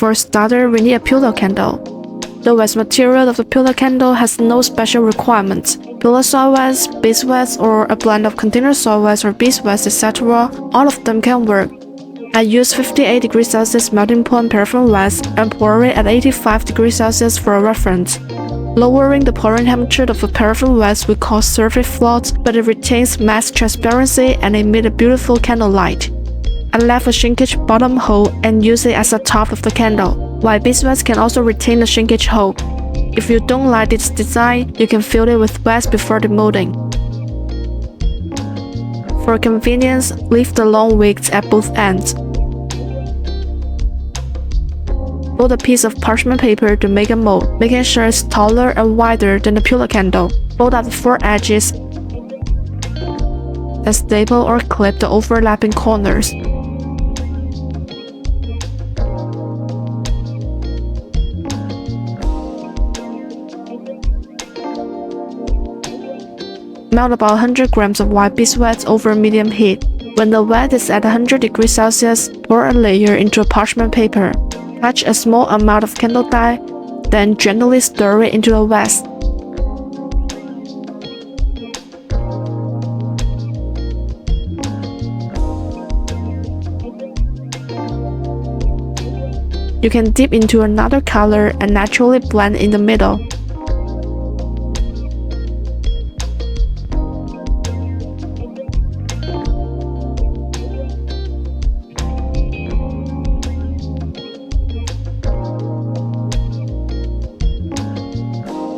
For a starter, we need a pillar candle. The wax material of the pillar candle has no special requirements. Pillar soil wax, beeswax, or a blend of container soil wax or beeswax, etc., all of them can work. I use 58 degrees Celsius melting point paraffin wax and pour it at 85 degrees Celsius for a reference. Lowering the pouring temperature of the paraffin wax will cause surface floats, but it retains matte transparency and emits a beautiful candle light. I left a shrinkage bottom hole and use it as the top of the candle, while beeswax can also retain the shrinkage hole. If you don't like this design, you can fill it with wax before demolding. For convenience, leave the long wicks at both ends. Fold a piece of parchment paper to make a mold, making sure it's taller and wider than the pillar candle. Fold out the 4 edges and staple or clip the overlapping corners. Melt about 100 grams of white beeswax over medium heat. When the wax is at 100 degrees Celsius, pour a layer into a parchment paper. Touch a small amount of candle dye, then gently stir it into the wax. You can dip into another color and naturally blend in the middle.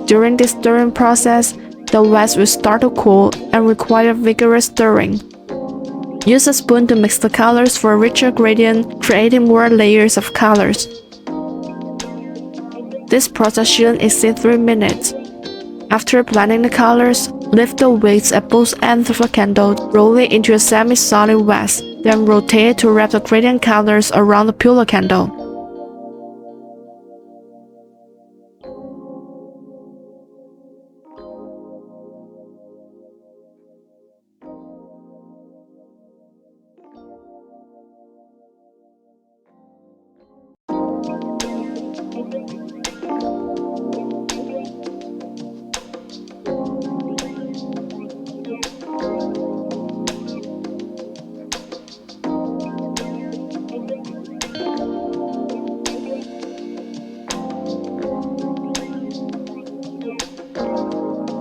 During this stirring process, the wax will start to cool and require vigorous stirring. Use a spoon to mix the colors for a richer gradient, creating more layers of colors. This process shouldn't exceed 3 minutes. After blending the colors, lift the wicks at both ends of the candle, roll it into a semi-solid wax, then rotate it to wrap the gradient colors around the pillar candle.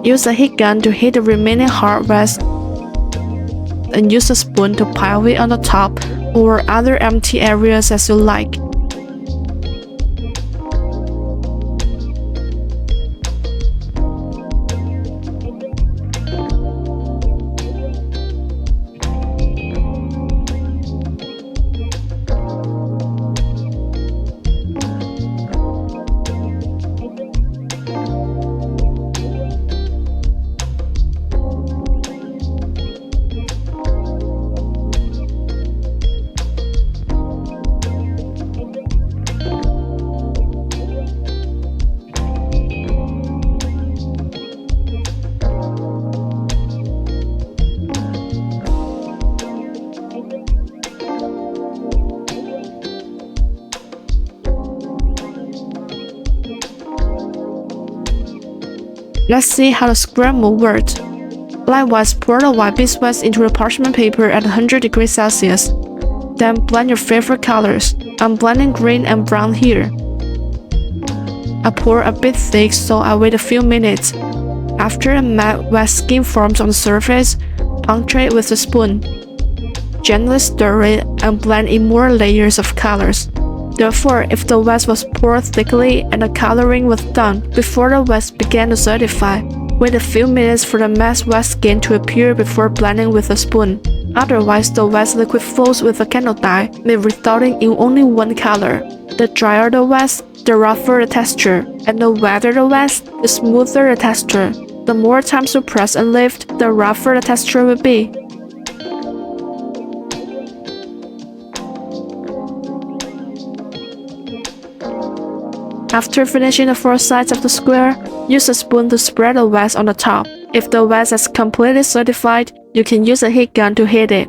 Use a heat gun to heat the remaining hard wax and use a spoon to pile it on the top or other empty areas as you like. Let's see how the square mold works. Likewise, pour the white beeswax into the parchment paper at 100 degrees Celsius. Then blend your favorite colors. I'm blending green and brown here. I pour a bit thick, so I wait a few minutes. After a matte wax skin forms on the surface, puncture it with a spoon. Gently stir it and blend in more layers of colors. Therefore, if the wax was poured thickly and the coloring was done before the wax began to solidify, wait a few minutes for the matte wax skin to appear before blending with a spoon. Otherwise, the wax liquid flows with the candle dye, resulting in only one color. The drier the wax, the rougher the texture, and the wetter the wax, the smoother the texture. The more times you press and lift, the rougher the texture will be. After finishing the 4 sides of the square, use a spoon to spread the wax on the top. If the wax is completely solidified, you can use a heat gun to heat it.